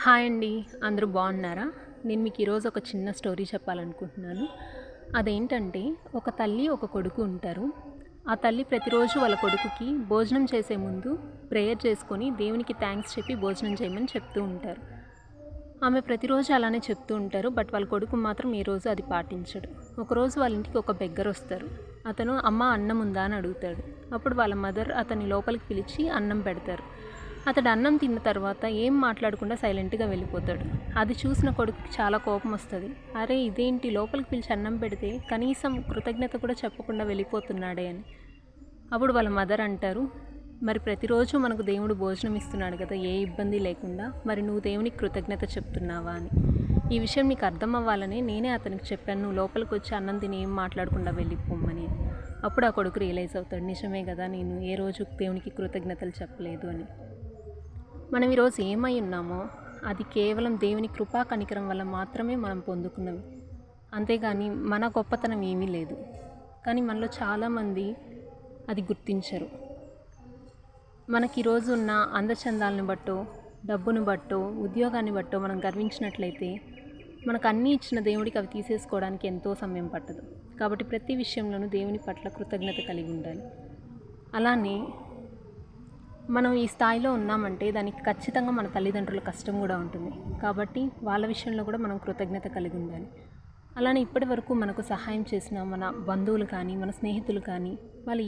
Hi అండి. అందరూ బాగున్నారా? నేను మీకు ఈరోజు ఒక చిన్న స్టోరీ చెప్పాలనుకుంటున్నాను. అదేంటంటే, ఒక తల్లి ఒక కొడుకు ఉంటారు. ఆ తల్లి ప్రతిరోజు వాళ్ళ కొడుకుకి భోజనం చేసే ముందు ప్రేయర్ చేసుకొని దేవునికి థ్యాంక్స్ చెప్పి భోజనం చేయమని చెప్తూ ఉంటారు. ఆమె ప్రతిరోజు అలానే చెప్తూ ఉంటారు. బట్ వాళ్ళ కొడుకు మాత్రం ఏ రోజు అది పాటించడు. ఒకరోజు వాళ్ళ ఇంటికి ఒక బెగ్గర్ వస్తారు. అతను అమ్మ అన్నం ఉందా అని అడుగుతాడు. అప్పుడు వాళ్ళ మదర్ అతన్ని లోపలికి పిలిచి అన్నం పెడతారు. అతడు అన్నం తిన్న తర్వాత ఏం మాట్లాడకుండా సైలెంట్గా వెళ్ళిపోతాడు. అది చూసిన కొడుకుకి చాలా కోపం వస్తుంది. అరే ఇదేంటి, లోపలికి పిలిచి అన్నం పెడితే కనీసం కృతజ్ఞత కూడా చెప్పకుండా వెళ్ళిపోతున్నాడే అని. అప్పుడు వాళ్ళ మదర్ అంటారు, మరి ప్రతిరోజు మనకు దేవుడు భోజనం ఇస్తున్నాడు కదా, ఏ ఇబ్బంది లేకుండా, మరి నువ్వు దేవునికి కృతజ్ఞత చెప్తున్నావా అని. ఈ విషయం నీకు అర్థం అవ్వాలని నేనే అతనికి చెప్పాను, నువ్వు లోపలికి వచ్చి అన్నం తిని ఏం మాట్లాడకుండా వెళ్ళిపోమ్మని. అప్పుడు ఆ కొడుకు రియలైజ్ అవుతాడు, నిజమే కదా, నేను ఏ రోజు దేవునికి కృతజ్ఞతలు చెప్పలేదు అని. మనం ఈరోజు ఏమై ఉన్నామో అది కేవలం దేవుని కృపా కనికరం వల్ల మాత్రమే మనం పొందుకున్నవి. అంతేగాని మన గొప్పతనం ఏమీ లేదు. కానీ మనలో చాలామంది అది గుర్తించరు. మనకి ఈరోజు ఉన్న అందచందాలను బట్టో, డబ్బును బట్టో, ఉద్యోగాన్ని బట్టో మనం గర్వించినట్లయితే మనకు అన్నీ ఇచ్చిన దేవుడికి అవి తీసేసుకోవడానికి ఎంతో సమయం పట్టదు. కాబట్టి ప్రతి విషయంలోనూ దేవుని పట్ల కృతజ్ఞత కలిగి ఉండాలి. అలానే మనం ఈ స్థాయిలో ఉన్నామంటే దానికి ఖచ్చితంగా మన తల్లిదండ్రుల కష్టం కూడా ఉంటుంది. కాబట్టి వాళ్ళ విషయంలో కూడా మనం కృతజ్ఞత కలిగి ఉండాలి. అలానే ఇప్పటి వరకు మనకు సహాయం చేసిన మన బంధువులు కానీ, మన స్నేహితులు కానీ, వాళ్ళు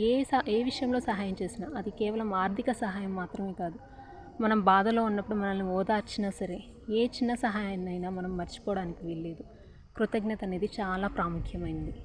ఏ విషయంలో సహాయం చేసినా అది కేవలం ఆర్థిక సహాయం మాత్రమే కాదు. మనం బాధలో ఉన్నప్పుడు మనల్ని ఓదార్చినా సరే, ఏ చిన్న సహాయాన్నైనా మనం మర్చిపోవడానికి వీల్లేదు. కృతజ్ఞత అనేది చాలా ప్రాముఖ్యమైనది.